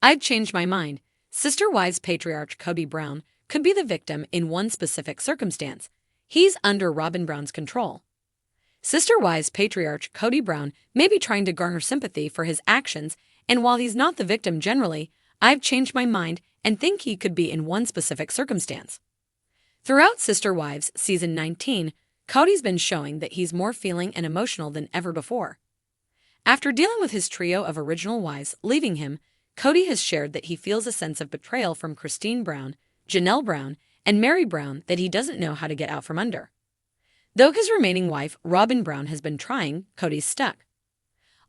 I've changed my mind. Sister Wives patriarch Kody Brown could be the victim in one specific circumstance. He's under Robyn Brown's control. Sister Wives patriarch Kody Brown may be trying to garner sympathy for his actions, and while he's not the victim generally, I've changed my mind and think he could be in one specific circumstance. Throughout Sister Wives Season 19, Kody's been showing that he's more feeling and emotional than ever before. After dealing with his trio of original wives leaving him, Kody has shared that he feels a sense of betrayal from Cristin Brown, Janelle Brown, and Mary Brown that he doesn't know how to get out from under. Though his remaining wife, Robyn Brown, has been trying, Kody's stuck.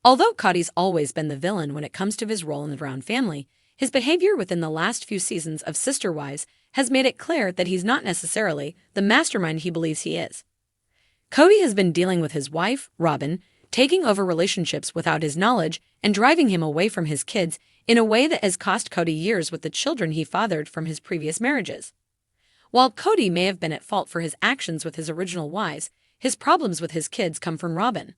Although Kody's always been the villain when it comes to his role in the Brown family, his behavior within the last few seasons of Sister Wives has made it clear that he's not necessarily the mastermind he believes he is. Kody has been dealing with his wife, Robyn, taking over relationships without his knowledge and driving him away from his kids in a way that has cost Kody years with the children he fathered from his previous marriages. While Kody may have been at fault for his actions with his original wives, his problems with his kids come from Robyn.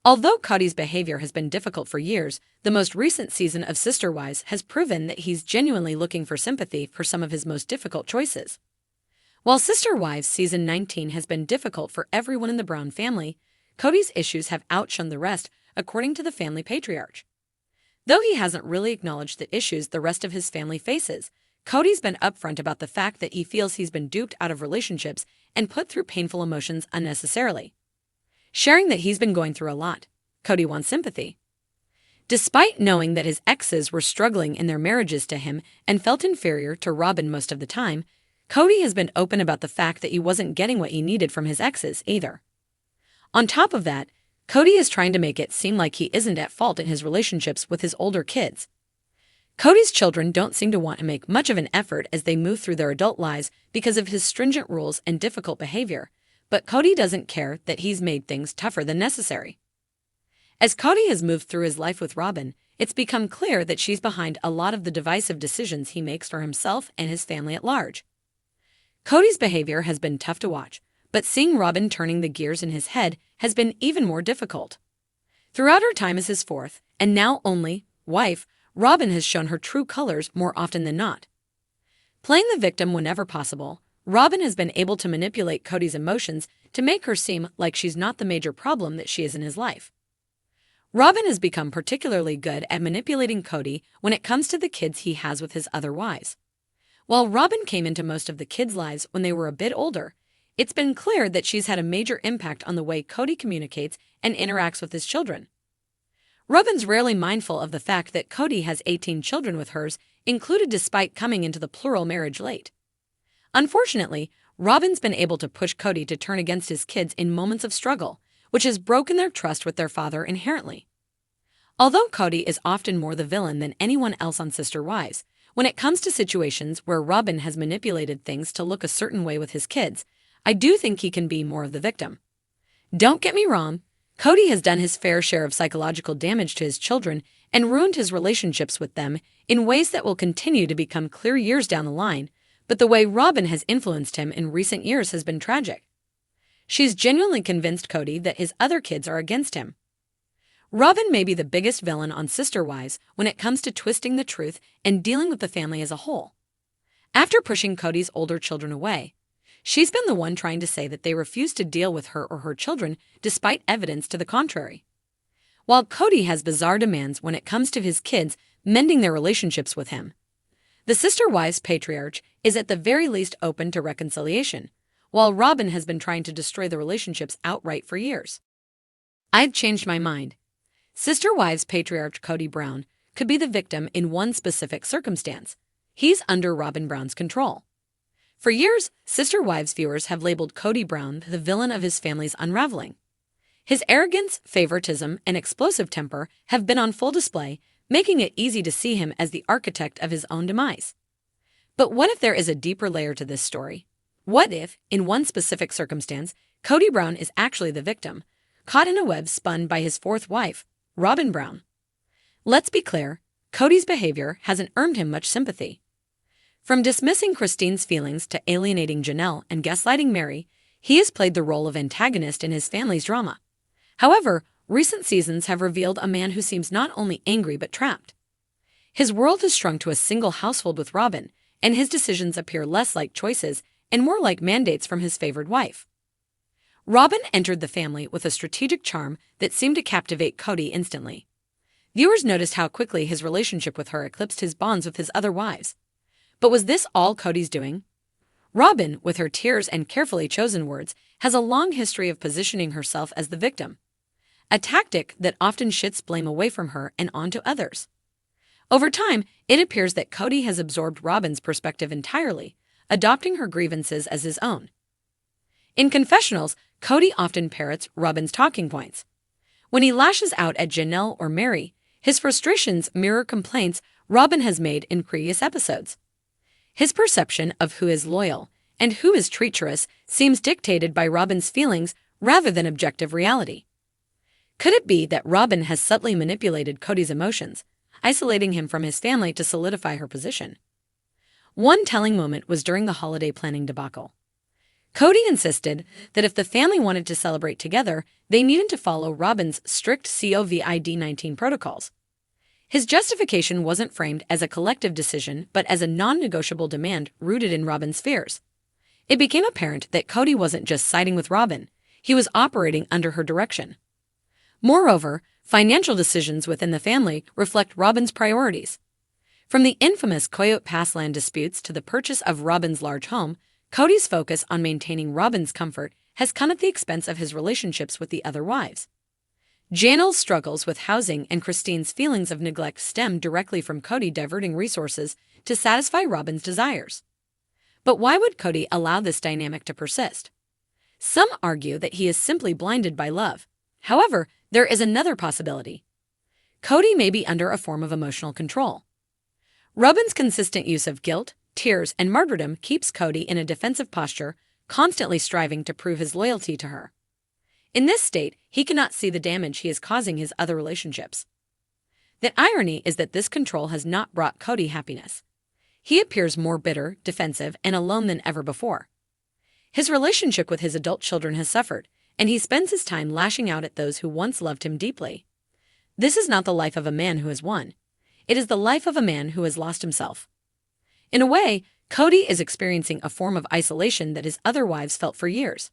Although Kody's behavior has been difficult for years, the most recent season of Sister Wives has proven that he's genuinely looking for sympathy for some of his most difficult choices. While Sister Wives Season 19 has been difficult for everyone in the Brown family, Kody's issues have outshone the rest, according to the family patriarch. Though he hasn't really acknowledged the issues the rest of his family faces, Kody's been upfront about the fact that he feels he's been duped out of relationships and put through painful emotions unnecessarily. Sharing that he's been going through a lot, Kody wants sympathy. Despite knowing that his exes were struggling in their marriages to him and felt inferior to Robyn most of the time, Kody has been open about the fact that he wasn't getting what he needed from his exes either. On top of that, Kody is trying to make it seem like he isn't at fault in his relationships with his older kids. Kody's children don't seem to want to make much of an effort as they move through their adult lives because of his stringent rules and difficult behavior, but Kody doesn't care that he's made things tougher than necessary. As Kody has moved through his life with Robyn, it's become clear that she's behind a lot of the divisive decisions he makes for himself and his family at large. Kody's behavior has been tough to watch, but seeing Robyn turning the gears in his head has been even more difficult. Throughout her time as his fourth, and now only, wife, Robyn has shown her true colors more often than not. Playing the victim whenever possible, Robyn has been able to manipulate Kody's emotions to make her seem like she's not the major problem that she is in his life. Robyn has become particularly good at manipulating Kody when it comes to the kids he has with his other wives. While Robyn came into most of the kids' lives when they were a bit older, it's been clear that she's had a major impact on the way Kody communicates and interacts with his children. Robyn's rarely mindful of the fact that Kody has 18 children with hers, included despite coming into the plural marriage late. Unfortunately, Robyn's been able to push Kody to turn against his kids in moments of struggle, which has broken their trust with their father inherently. Although Kody is often more the villain than anyone else on Sister Wives, when it comes to situations where Robyn has manipulated things to look a certain way with his kids, I do think he can be more of the victim. Don't get me wrong, Kody has done his fair share of psychological damage to his children and ruined his relationships with them in ways that will continue to become clear years down the line, but the way Robyn has influenced him in recent years has been tragic. She's genuinely convinced Kody that his other kids are against him. Robyn may be the biggest villain on Sister Wives when it comes to twisting the truth and dealing with the family as a whole. After pushing Kody's older children away, she's been the one trying to say that they refuse to deal with her or her children despite evidence to the contrary. While Kody has bizarre demands when it comes to his kids mending their relationships with him, the Sister Wives patriarch is at the very least open to reconciliation, while Robyn has been trying to destroy the relationships outright for years. I've changed my mind. Sister Wives patriarch Kody Brown could be the victim in one specific circumstance. He's under Robyn Brown's control. For years, Sister Wives viewers have labeled Kody Brown the villain of his family's unraveling. His arrogance, favoritism, and explosive temper have been on full display, making it easy to see him as the architect of his own demise. But what if there is a deeper layer to this story? What if, in one specific circumstance, Kody Brown is actually the victim, caught in a web spun by his fourth wife, Robyn Brown? Let's be clear, Kody's behavior hasn't earned him much sympathy. From dismissing Cristin's feelings to alienating Janelle and gaslighting Mary, he has played the role of antagonist in his family's drama. However, recent seasons have revealed a man who seems not only angry but trapped. His world has shrunk to a single household with Robyn, and his decisions appear less like choices and more like mandates from his favored wife. Robyn entered the family with a strategic charm that seemed to captivate Kody instantly. Viewers noticed how quickly his relationship with her eclipsed his bonds with his other wives. But was this all Kody's doing? Robyn, with her tears and carefully chosen words, has a long history of positioning herself as the victim, a tactic that often shifts blame away from her and onto others. Over time, it appears that Kody has absorbed Robyn's perspective entirely, adopting her grievances as his own. In confessionals, Kody often parrots Robyn's talking points. When he lashes out at Janelle or Mary, his frustrations mirror complaints Robyn has made in previous episodes. His perception of who is loyal and who is treacherous seems dictated by Robyn's feelings rather than objective reality. Could it be that Robyn has subtly manipulated Kody's emotions, isolating him from his family to solidify her position? One telling moment was during the holiday planning debacle. Kody insisted that if the family wanted to celebrate together, they needed to follow Robyn's strict COVID-19 protocols. His justification wasn't framed as a collective decision but as a non-negotiable demand rooted in Robyn's fears. It became apparent that Kody wasn't just siding with Robyn, he was operating under her direction. Moreover, financial decisions within the family reflect Robyn's priorities. From the infamous Coyote Pass land disputes to the purchase of Robyn's large home, Kody's focus on maintaining Robyn's comfort has come at the expense of his relationships with the other wives. Janelle's struggles with housing and Cristin's feelings of neglect stem directly from Kody diverting resources to satisfy Robyn's desires. But why would Kody allow this dynamic to persist? Some argue that he is simply blinded by love. However, there is another possibility. Kody may be under a form of emotional control. Robyn's consistent use of guilt, tears, and martyrdom keeps Kody in a defensive posture, constantly striving to prove his loyalty to her. In this state, he cannot see the damage he is causing his other relationships. The irony is that this control has not brought Kody happiness. He appears more bitter, defensive, and alone than ever before. His relationship with his adult children has suffered, and he spends his time lashing out at those who once loved him deeply. This is not the life of a man who has won. It is the life of a man who has lost himself. In a way, Kody is experiencing a form of isolation that his other wives felt for years.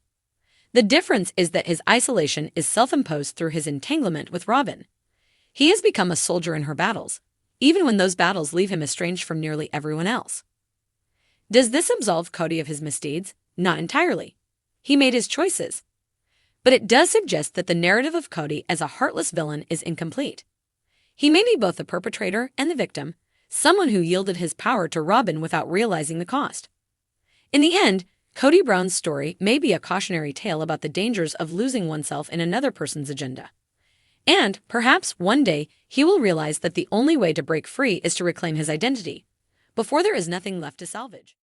The difference is that his isolation is self-imposed through his entanglement with Robyn. He has become a soldier in her battles, even when those battles leave him estranged from nearly everyone else. Does this absolve Kody of his misdeeds? Not entirely. He made his choices. But it does suggest that the narrative of Kody as a heartless villain is incomplete. He may be both the perpetrator and the victim, someone who yielded his power to Robyn without realizing the cost. In the end, Kody Brown's story may be a cautionary tale about the dangers of losing oneself in another person's agenda. And, perhaps, one day, he will realize that the only way to break free is to reclaim his identity, before there is nothing left to salvage.